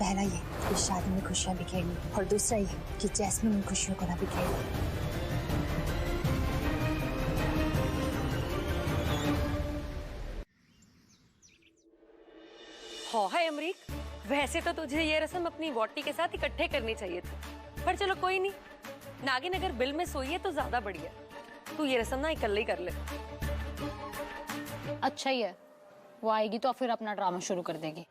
पहला ये कि शादी में खुशियां बिखेरनी, और दूसरा ये कि जैस्मिन उन खुशियों को ना बिखेरे। हाँ है अमरीक, वैसे तो तुझे ये रस्म अपनी वोटी के साथ इकट्ठे करनी चाहिए थी, पर चलो कोई नहीं। नागिन अगर बिल में सोई है तो ज्यादा बढ़िया, तू ये रस्म ना इकल्ले ही कर ले। अच्छा ही है, वो आएगी तो फिर अपना ड्रामा शुरू कर देगी।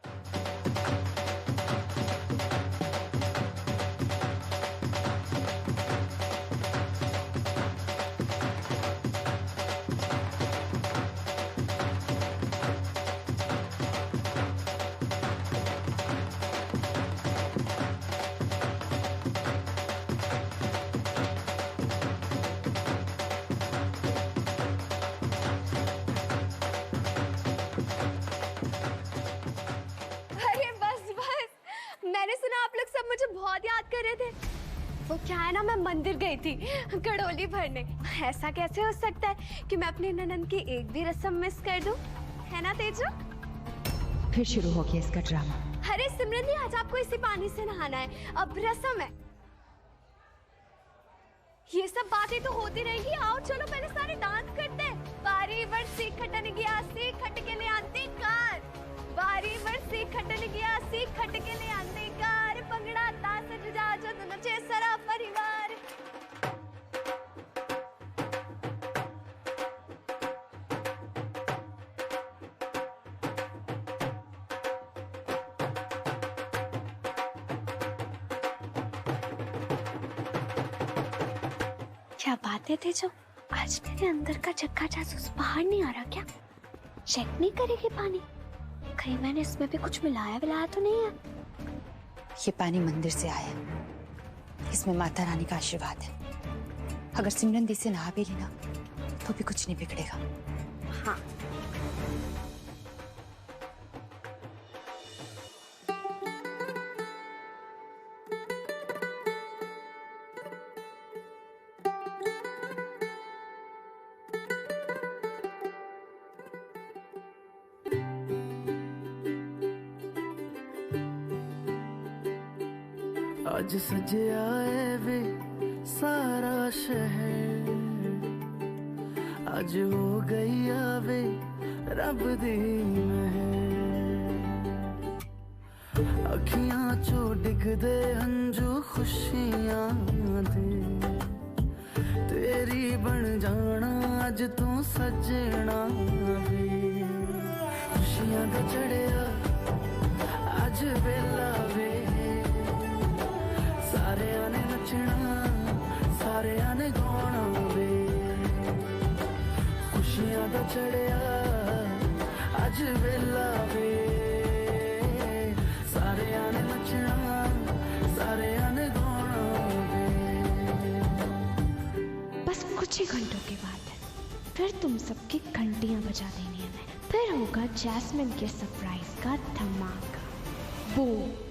मैंने सुना आप लोग सब मुझे बहुत याद कर रहे थे। वो क्या है ना, मैं मंदिर गई थी कड़ोली भरने। ऐसा कैसे हो सकता है कि मैं अपनी ननद की एक भी रस्म मिस कर दूं? है ना तेजू? फिर शुरू हो गया इसका ड्रामा। अरे सिमरन दी, आज आपको इसी पानी से नहाना है, अब रस्म है। ये सब बातें तो होती रहेगी, आओ चलो पहले सारे डांस करते हैं। बारी बरसी खटन गया सी खट के ले आंती कार, बारी बरसी खटन गया सी खट के ले आंती कार, पंगड़ा तास जा जो नचे सारा परिवार। क्या बातें थे जो आज मेरे अंदर का चक्का जासूस बाहर नहीं आ रहा क्या? चेक नहीं करेगी पानी, कहीं मैंने इसमें भी कुछ मिलाया तो नहीं है? ये पानी मंदिर से आया है, इसमें माता रानी का आशीर्वाद है। अगर सिमरन दी से नहा भी ली ना तो भी कुछ नहीं बिगड़ेगा। हाँ। आज सजया है वे सारा शहर, आज हो गई आवे रब दी महर, अखियां चो डिगदे हंजू खुशियां दे, तेरी बन जाना अज तू सजना वे, खुशियां दा चढ़िया अज वेला वे, सारे आने नचना सारे आने गाना वे, खुशियां दा चढ़िया अज वेला वे, सारे आने नचना सारे आने गाना वे। बस कुछ ही घंटों की बात है, फिर तुम सबकी घंटियां बजा देनी है मैंने, फिर होगा जैस्मिन के सरप्राइज का धमाका। बूम।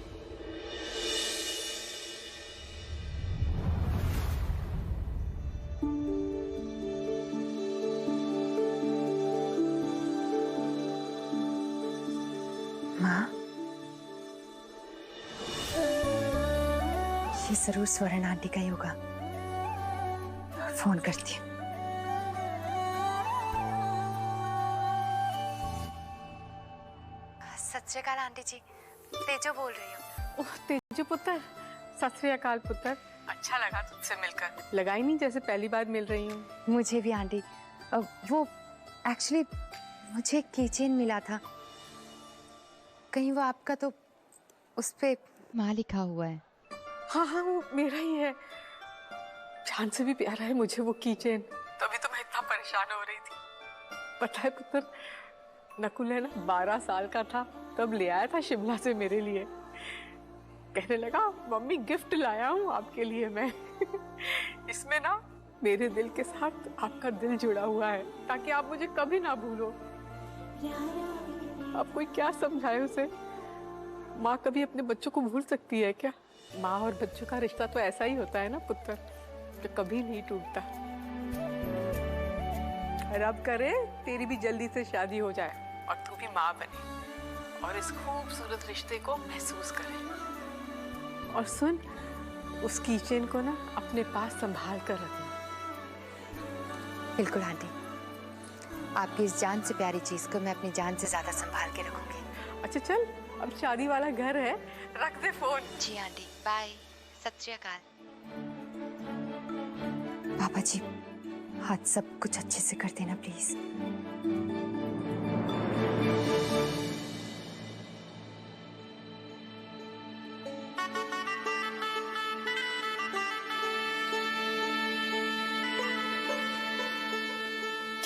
ये जरूर स्वर्ण आंटी का ही होगा, फोन करती हूँ। सत श्री अकाल आंटी जी, तेजो बोल रही हूँ। ओह तेजू पुत्र, सत श्री अकाल पुत्र। अच्छा लगा तुझसे मिलकर, लगा ही नहीं जैसे पहली बार मिल रही हूँ। मुझे भी आंटी। वो एक्चुअली मुझे एक कीचेन मिला था, कहीं वो आपका तो उस पे माँ लिखा हुआ है। हाँ हाँ वो मेरा ही है, जान से भी प्यारा है मुझे वो कीचेन, तभी तो मैं इतना परेशान हो रही थी। पता है पुत्र, नकुल है ना 12 साल का था तब ले आया था शिमला से मेरे लिए, कहने लगा मम्मी गिफ्ट लाया हूँ आपके लिए मैं इसमें ना मेरे दिल के साथ आपका दिल जुड़ा हुआ है ताकि आप मुझे कभी ना भूलो। आप कोई क्या समझाए उसे, माँ कभी अपने बच्चों को भूल सकती है क्या? माँ और बच्चों का रिश्ता तो ऐसा ही होता है ना पुत्र, जो कभी नहीं टूटता। रब करे तेरी भी जल्दी से शादी हो जाए और तू भी माँ बने और इस खूबसूरत रिश्ते को महसूस करें। और सुन, उस कीचेन को ना अपने पास संभाल कर रखना। बिल्कुल आंटी, आपकी इस जान से प्यारी चीज को मैं अपनी जान से ज्यादा संभाल के रखूंगी। अच्छा चल, अब शादी वाला घर है, रख दे फोन। जी आंटी, बाय, सत श्री अकाल। पापा जी, हाथ सब कुछ अच्छे से कर देना प्लीज।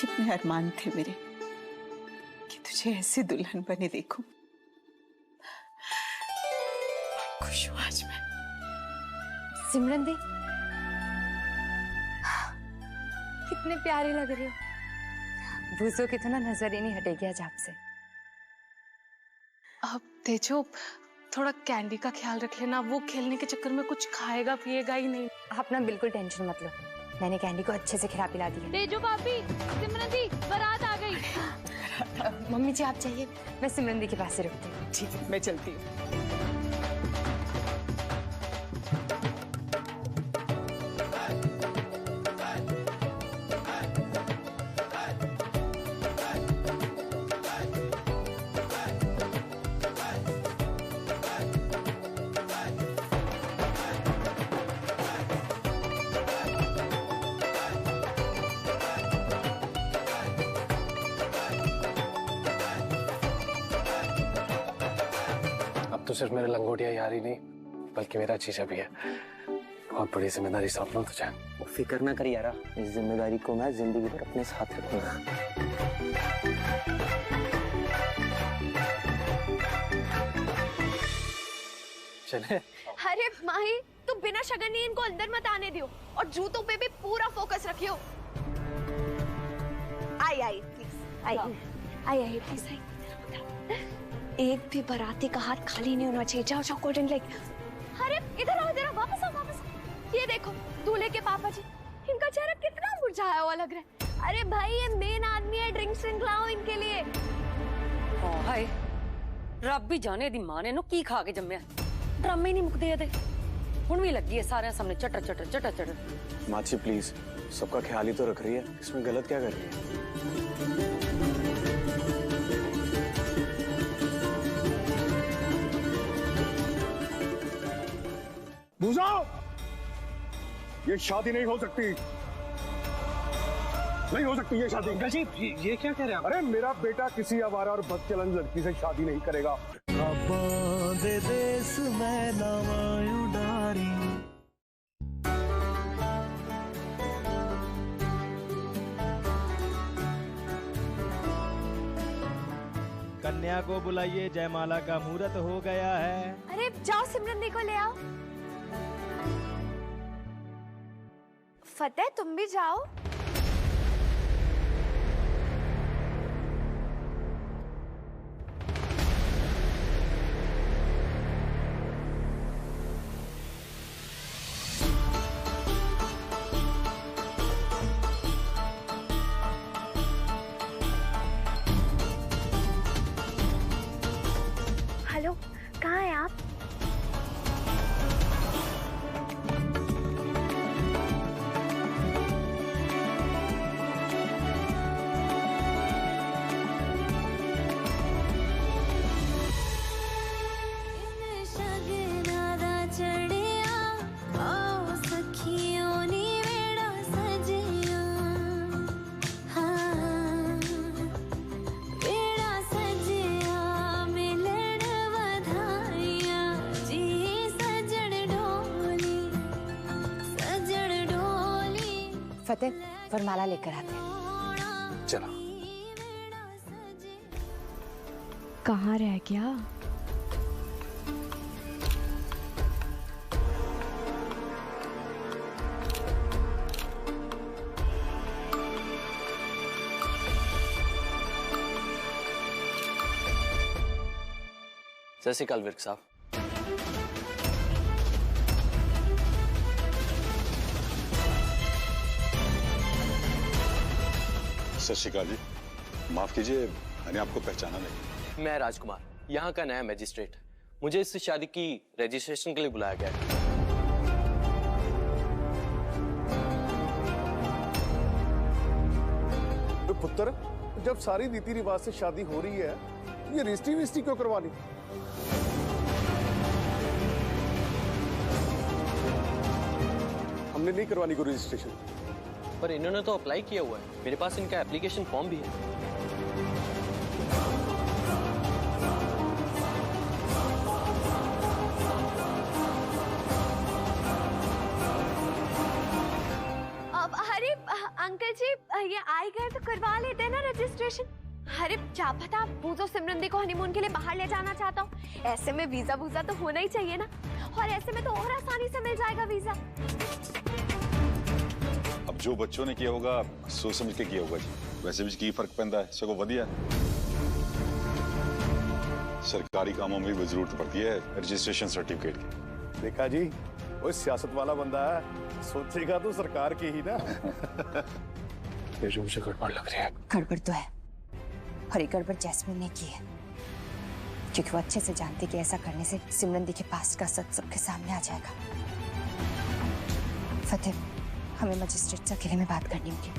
कितने अरमान थे मेरे कि तुझे ऐसी दुल्हन बने देखूं। खुश हूं आज मैं। सिमरन दी, कितने प्यारे लग रहे हो। भूसों की तो ना नजर ही नहीं हटेगी आज आपसे। अब तेजो, थोड़ा कैंडी का ख्याल रख लेना, वो खेलने के चक्कर में कुछ खाएगा पिएगा ही नहीं। आप ना बिल्कुल टेंशन मत लो, मैंने कैंडी को अच्छे से खिला पिला दिया। तेजो भाभी, सिमरन दी, बारात आ गई। मम्मी जी आप चाहिए, मैं सिमरन दी के पास से रुकती हूँ। ठीक है, मैं चलती हूँ। तो सिर्फ मेरा लंगोटिया यार ही नहीं, बल्कि मेरा जीजा भी है। बहुत बड़ी जिम्मेदारी सौंप लूं तुझे। फिक्र ना कर यारा, इस जिम्मेदारी को मैं जिंदगी भर अपने साथ रखूंगा। चले। अरे माही, तू बिना शगन इनको अंदर मत आने दियो और जूतों पे भी पूरा फोकस रखियो। आई प्लीज, आई प्लीज आई। एक भी बाराती का हाथ खाली नहीं होना चाहिए। जाओ जाओ, गोल्डन लेग। अरे इधर आओ, वापस आओ। ये देखो दूल्हे के पापा जी, इनका चेहरा कितना मुरझाया हुआ लग रहा है। अरे भाई, ये मेन आदमी है, ड्रिंक्स लाओ इनके लिए। हाय रब भी जाने दी मां ने नो की खा के जम्मिया, ड्रामे नहीं मुकदे एदे। हुण भी लगी है सारे सामने चटर चटर चटर चटर। माची प्लीज, सबका ख्याल ही तो रख रही है, इसमें गलत क्या कर रही है? ये शादी नहीं हो सकती, नहीं हो सकती ये शादी। अंकल जी, ये क्या कह रहे हैं आप? अरे मेरा बेटा किसी आवारा और बदचलन लड़की से शादी नहीं करेगा। दे देश में नवायु डारी। कन्या को बुलाइए, जयमाला का मुहूर्त हो गया है। अरे जाओ, सिमरन दी को ले आओ। फतेह, तुम भी जाओ। हेलो, कहाँ हैं आप? फतेह, वरमाला लेकर आते हैं। चलो। कहाँ रह गया? सत श्री अकाल विर्क साहब। सत श्री अकाल जी, माफ कीजिए, मैंने आपको पहचाना नहीं। मैं राजकुमार, यहाँ का नया मैजिस्ट्रेट। मुझे इस शादी की रजिस्ट्रेशन के लिए बुलाया गया है। तो पुत्र, जब सारी रीति रिवाज से शादी हो रही है, ये रजिस्ट्री क्यों करवानी? हमने नहीं करवानी कोई रजिस्ट्रेशन। पर इन्होंने तो अप्लाई किया हुआ है, मेरे पास इनका एप्लीकेशन फॉर्म भी है। अरे अंकल जी, ये आए गए तो करवा लेते हैं ना रजिस्ट्रेशन। अरे क्या पता पूजो सिमरन दी को हनीमून के लिए बाहर ले जाना चाहता हूँ। ऐसे में वीजा वूजा तो होना ही चाहिए ना, और ऐसे में तो और आसानी से मिल जाएगा वीजा। अब जो बच्चों ने किया होगा सोच समझ के किया होगा जी। वैसे भी की फर्क पैंदा है, सगों वधिया सरकारी कामों में भी जरूरत पड़ती है रजिस्ट्रेशन सर्टिफिकेट की। देखा जी, वो सियासत वाला बंदा है, सोचेगा तो सरकार की ही ना। ये जो मुझे गड़बड़ लग रही है। गड़बड़ तो है, और ये गड़बड़ जैस्मिन ने की है, क्योंकि वो अच्छे से जानती कि ऐसा करने से सिमरन दी के पास का सच सबके सामने आ जाएगा। फतेह, हमें मजिस्ट्रेट से अकेले में बात करनी होगी।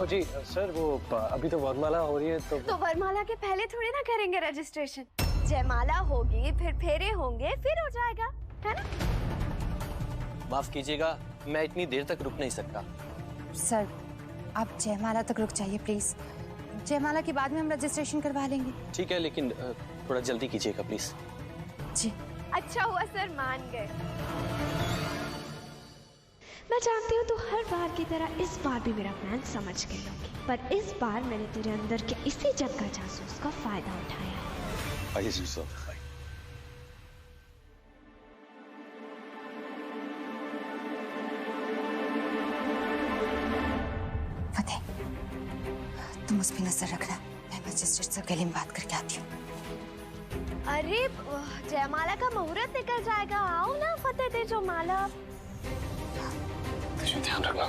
जी सर, वो अभी तो वरमाला हो रही है तो वरमाला के पहले थोड़ी ना करेंगे रजिस्ट्रेशन। जयमाला होगी, फिर फेरे होंगे, फिर हो जाएगा, है ना? माफ कीजिएगा, मैं इतनी देर तक रुक नहीं सकता। सर, आप जयमाला तक रुक जाइए प्लीज। जयमाला के बाद में हम रजिस्ट्रेशन करवा लेंगे। ठीक है, लेकिन थोड़ा जल्दी कीजिएगा प्लीज। जी। अच्छा हुआ सर मान गए। मैं जानती हूँ तो हर बार की तरह इस बार भी मेरा प्लान समझ गई होगी, पर इस बार मैंने तेरे अंदर के इसी जग्गा जासूस का फायदा उठाया है। आइए साहब। फतेह, तुम उस पर नजर रखना, मैं मजिस्ट्रेट से अकेले में बात करके आती हूँ। अरे जयमाला का मुहूर्त निकल जाएगा, आओ ना फतेह, दे जो माला। ध्यान रखना।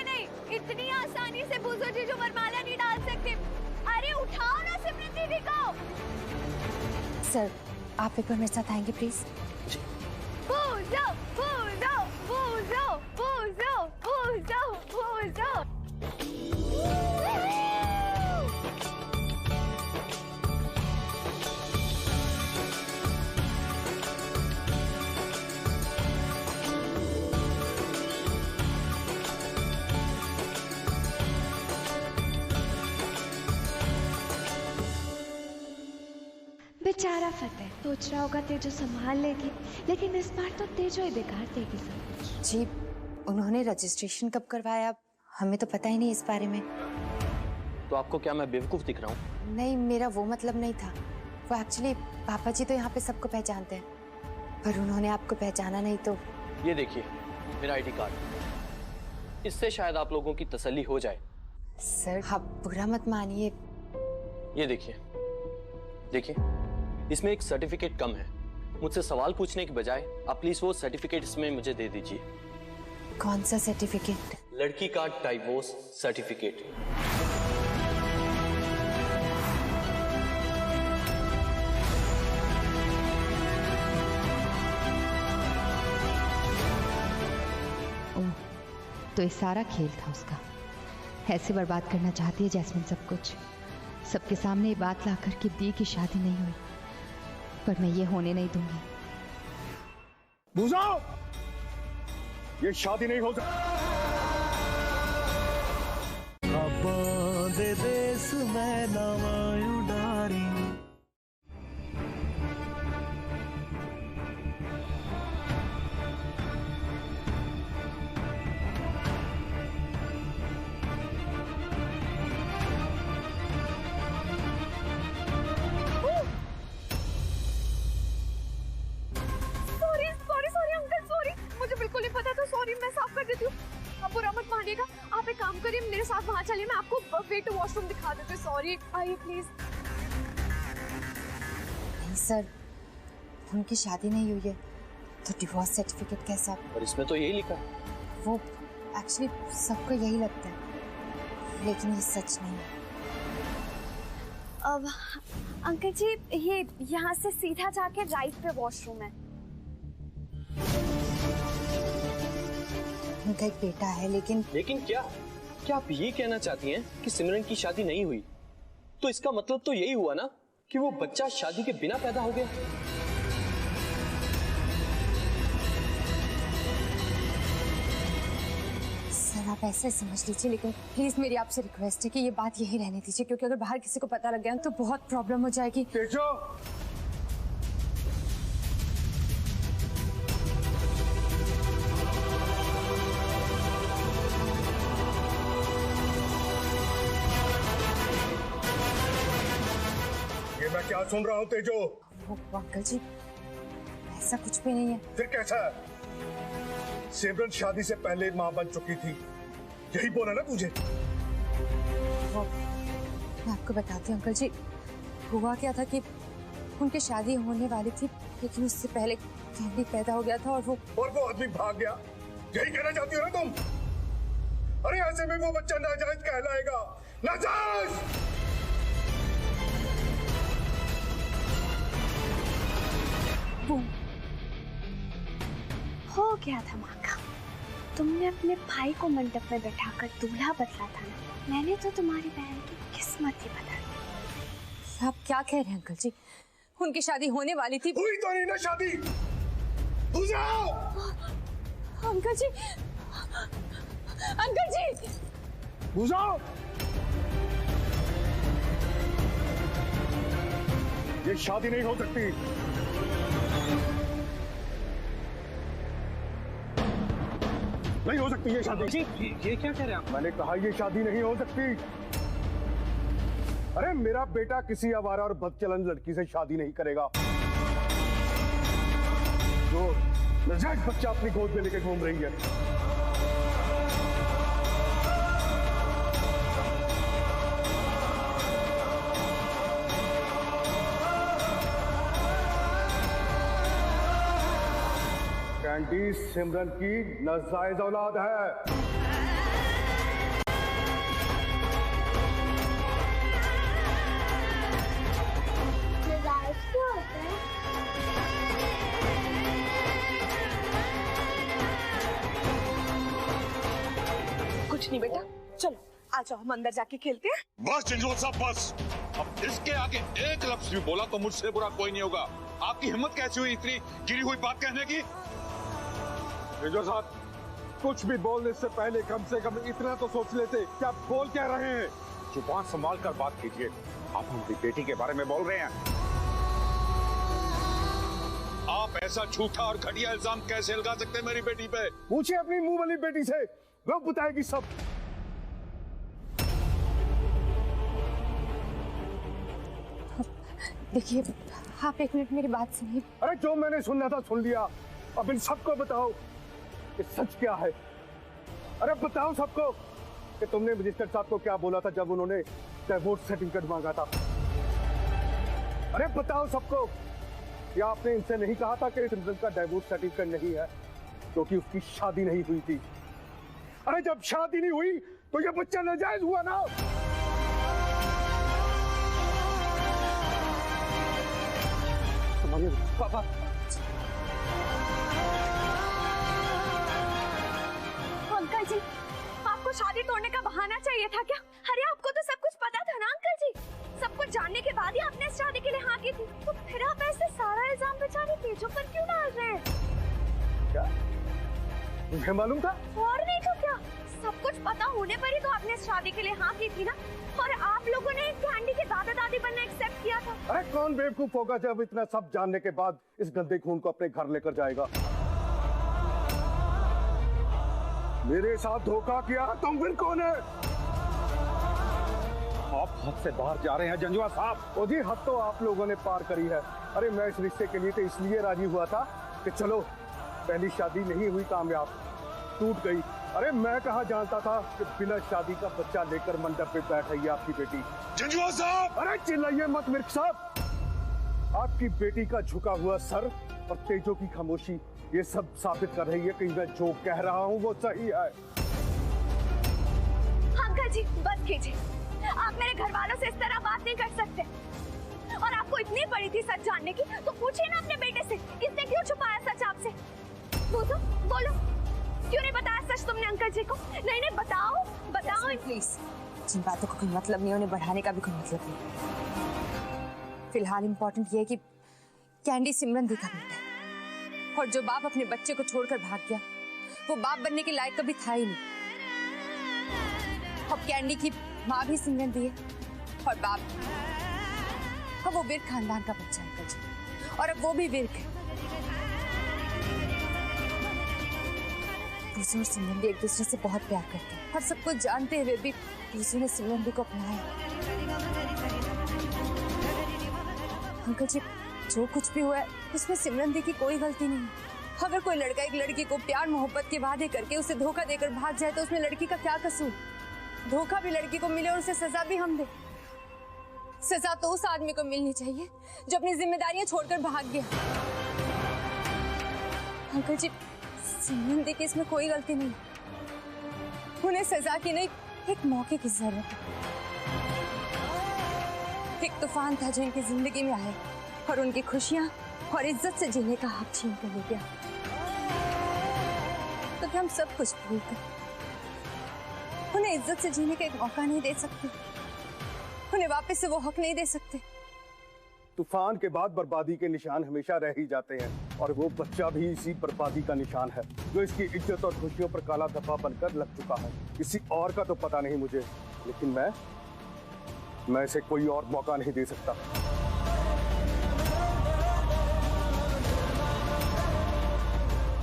नहीं, इतनी आसानी से पूजो जी जो वरमाला नहीं डाल सकते। अरे उठाओ ना सिमरन दीदी को। सर, आप एक बार मेरे साथ आएंगे प्लीज? पूजो पूजो पूजो पूजो पूजो पूजो। बेचारा फतेह सोच रहा होगा तेजो संभाल लेगी, लेकिन इस बार तो तेजो ही बिगाड़ देगी सब। जी, उन्होंने रजिस्ट्रेशन कब करवाया हमें तो पता ही नहीं इस बारे में। तो आपको क्या मैं बेवकूफ दिख रहा हूँ? नहीं, मेरा वो मतलब नहीं था। वो एक्चुअली पापा जी तो यहाँ पे सबको पहचानते हैं, पर उन्होंने आपको पहचाना नहीं तो। ये देखिए मेरा आईडी कार्ड, इससे शायद आप लोगों की तसल्ली हो जाए। सर, आप बुरा मत मानिए। ये देखिए इसमें एक सर्टिफिकेट कम है। मुझसे सवाल पूछने के बजाय आप प्लीज वो सर्टिफिकेट इसमें मुझे दे दीजिए। कौन सा सर्टिफिकेट? लड़की का डाइवोर्स सर्टिफिकेट। ओह, तो ये सारा खेल था उसका। ऐसे बर्बाद करना चाहती है जैस्मिन सब कुछ। सबके सामने ये बात लाकर कि दी की शादी नहीं हुई, पर मैं ये होने नहीं दूंगी। बुझाओ, ये शादी नहीं हो सकती। दे देश में नवायु डारी। सॉरी अंकल, सॉरी, मुझे बिल्कुल नहीं पता था। सॉरी, मैं साफ कर देती हूँ। आप बुरा मत मानिएगा। आप एक काम करिए, मेरे साथ वहाँ चलिए, मैं आपको वे टू वॉशरूम दिखा देती हूँ। सॉरी, आइए प्लीज। नहीं सर, उनकी शादी नहीं हुई है तो डिवोर्स सर्टिफिकेट कैसा? और इसमें तो यही लिखा है। वो एक्चुअली सबको यही लगता है, लेकिन ये सच नहीं है। अब अंकल जी, ये यहाँ से सीधा जाके राइट पे वॉशरूम है। उनका एक बेटा है, लेकिन क्या आप ये कहना चाहती हैं कि सिमरन की शादी नहीं हुई? तो इसका मतलब तो यही हुआ ना कि वो बच्चा शादी के बिना पैदा हो गया। सर आप ऐसे समझ लीजिए, लेकिन प्लीज मेरी आपसे रिक्वेस्ट है कि ये बात यही रहने दीजिए, क्योंकि अगर बाहर किसी को पता लग गया तो बहुत प्रॉब्लम हो जाएगी। तेजो, ये मैं क्या सुन रहा हूँ तेजो? वो अंकल जी ऐसा कुछ भी नहीं है। फिर कैसा है? सिमरन शादी से पहले मां बन चुकी थी, यही बोला ना तुझे? मैं आपको बताती हूँ अंकल जी, हुआ क्या था कि उनकी शादी होने वाली थी, लेकिन उससे पहले कैंडी पैदा हो गया था और वो आदमी भाग गया। यही कहना चाहती हो ना तुम? अरे ऐसे में वो बच्चा नाजायज कहलाएगा। नाजायज! हो गया धमाका। तुमने अपने भाई को मंडप में बैठाकर दूल्हा बदला था ना, मैंने तो तुम्हारी बहन की किस्मत ही बदल दी। आप क्या कह रहे हैं अंकल जी? उनकी शादी होने वाली थी। हुई तो नहीं ना शादी। अंकल जी, अंकल जी, बुझाओ। ये शादी नहीं हो सकती। नहीं हो सकती ये शादी। जी ये क्या कह रहे हैं आप? मैंने कहा ये शादी नहीं हो सकती। अरे मेरा बेटा किसी आवारा और बदचलन लड़की से शादी नहीं करेगा जो नाजायज बच्चा अपनी गोद में लेके घूम रही है। कैंडी सिमरन की नाजायज औलाद है। कुछ नहीं बेटा, चलो आ जाओ, हम अंदर जाके खेलते हैं। बस जंजोल साहब बस, अब इसके आगे एक लफ्ज भी बोला तो मुझसे बुरा कोई नहीं होगा। आपकी हिम्मत कैसी हुई इतनी गिरी हुई बात कहने की? जंजोल साहब, कुछ भी बोलने से पहले कम से कम इतना तो सोच लेते कि आप बोल क्या रहे हैं। जुबान संभाल कर बात कीजिए। आप हमारी बेटी के बारे में बोल रहे हैं। आप ऐसा झूठा और घटिया इल्जाम कैसे लगा सकते हैं मेरी बेटी पे? पूछिए अपनी मुंह वाली बेटी से, वो बताएगी सब। देखिए आप एक मिनट मेरी बात सुनिए। अरे जो मैंने सुनना था सुन लिया, अब इन सबको बताओ कि सच क्या है। अरे बताओ सबको कि तुमने मजिस्ट्रेट साहब को क्या बोला था जब उन्होंने डिवोर्स सर्टिफिकेट मांगा था। अरे बताओ सबको कि आपने इनसे नहीं कहा था कि सिमरन का डिवोर्स सर्टिफिकेट नहीं है क्योंकि उसकी शादी नहीं हुई थी। अरे जब शादी नहीं हुई तो ये बच्चा नाजायज हुआ ना। तुम्हारे पापा अंकल जी, आपको शादी तोड़ने का बहाना चाहिए था क्या? अरे आपको तो सब कुछ पता था ना अंकल जी। सब कुछ जानने के बाद ही आपने इस शादी के लिए हाँ की थी, तो फिर आप ऐसे सारा इल्जाम बेचारे तेजो पर क्यों डाल रहे हैं? क्या तुम्हें मालूम था? और नहीं तो क्या, सब कुछ पता होने पर ही तो आपने इस शादी के लिए हाँ की थी ना। और आप लोगों ने कैंडी के दादा दादी बनना एक्सेप्ट किया था। अरे कौन बेवकूफ होगा जब इतना सब जानने के बाद इस गंदे खून को अपने घर लेकर जाएगा। मेरे साथ धोखा किया तुम फिर कौन है? आप हद से बाहर जा रहे हैं जंजुआ साहब। ओ जी, हद तो आप लोगों ने पार करी है। अरे मैं इस रिश्ते के लिए तो इसलिए राजी हुआ था कि चलो पहली शादी नहीं हुई कामयाब, टूट गई। अरे मैं कहाँ जानता था कि बिना शादी का बच्चा लेकर मंडप पे बैठ रही है आपकी बेटी। जंजुआ साहब! अरे चिल्लाइए मत मिर्ख साहब। आपकी बेटी का झुका हुआ सर और तेजो की खामोशी ये सब साबित कर रही है कि मैं जो कह रहा हूँ वो सही है। अंकल जी बस कीजिए, आप मेरे घर वालों से इस तरह बात नहीं कर सकते। और आपको इतनी बड़ी थी सच जानने की तो पूछिए ना अपने बेटे से, इसने क्यों छुपाया सच आपसे? पूछो, बोलो, क्यों नहीं बताया सच तुमने अंकल जी को? नहीं नहीं बताओ बताओ। प्लीज, जिन बातों का कोई मतलब नहीं, उन्हें बढ़ाने का भी कोई मतलब नहीं। फिलहाल इम्पोर्टेंट ये है कि कैंडी सिमरन दी का बेटा है, और जो बाप अपने बच्चे को छोड़कर भाग गया वो बाप बनने के लायक कभी था ही नहीं। अब कैंडी की माँ भी सिमरन दी है और बाप, अब वो विर्क खानदान का बच्चा है अंकल जी, और अब वो भी विर्क है। पूजू और सिमरन भी एक दूसरे से बहुत प्यार करते हैं, और सब कुछ जानते हुए भी पूजू ने सिमरन दी को अपनाया। अंकल जी, जो कुछ भी हुआ है उसमें सिमरन दी की कोई गलती नहीं है। अगर कोई लड़का एक लड़की को प्यार मोहब्बत के वादे करके उसे धोखा देकर भाग जाए तो उसमें लड़की का क्या कसूर? धोखा भी लड़की को मिले और उसे सजा भी हम दे। सजा तो उस आदमी को मिलनी चाहिए जो अपनी जिम्मेदारियां छोड़कर भाग गया। अंकल जी, सिमरन दी की इसमें कोई गलती नहीं, उन्हें सजा की नहीं एक मौके की जरूरत है। एक तूफान था जो इनकी जिंदगी में आया और उनकी खुशियां और इज्जत से जीने का हक छीन कर ले गया। तो क्या हम सब कुछ भूल कर उन्हें इज्जत से जीने का एक मौका नहीं दे सकते? उन्हें वापस से वो हक नहीं दे सकते? तूफान के बाद बर्बादी के निशान हमेशा रह ही जाते हैं, और वो बच्चा भी इसी बर्बादी का निशान है जो इसकी इज्जत और खुशियों पर काला धब्बा बनकर लग चुका है। किसी और का तो पता नहीं मुझे, लेकिन मैं इसे कोई और मौका नहीं दे सकता।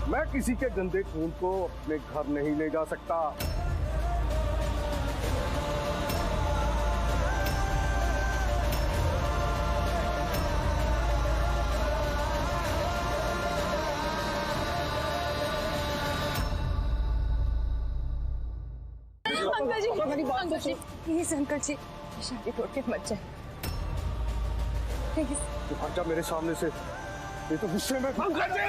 मैं किसी के गंदे खून को अपने घर नहीं ले जा सकता। अंकल जी, प्लीज अंकल जी, शादी तोड़ के मत जाए प्लीज। तू हट जा मेरे सामने से, ये तो गुस्से में। अंकल जी!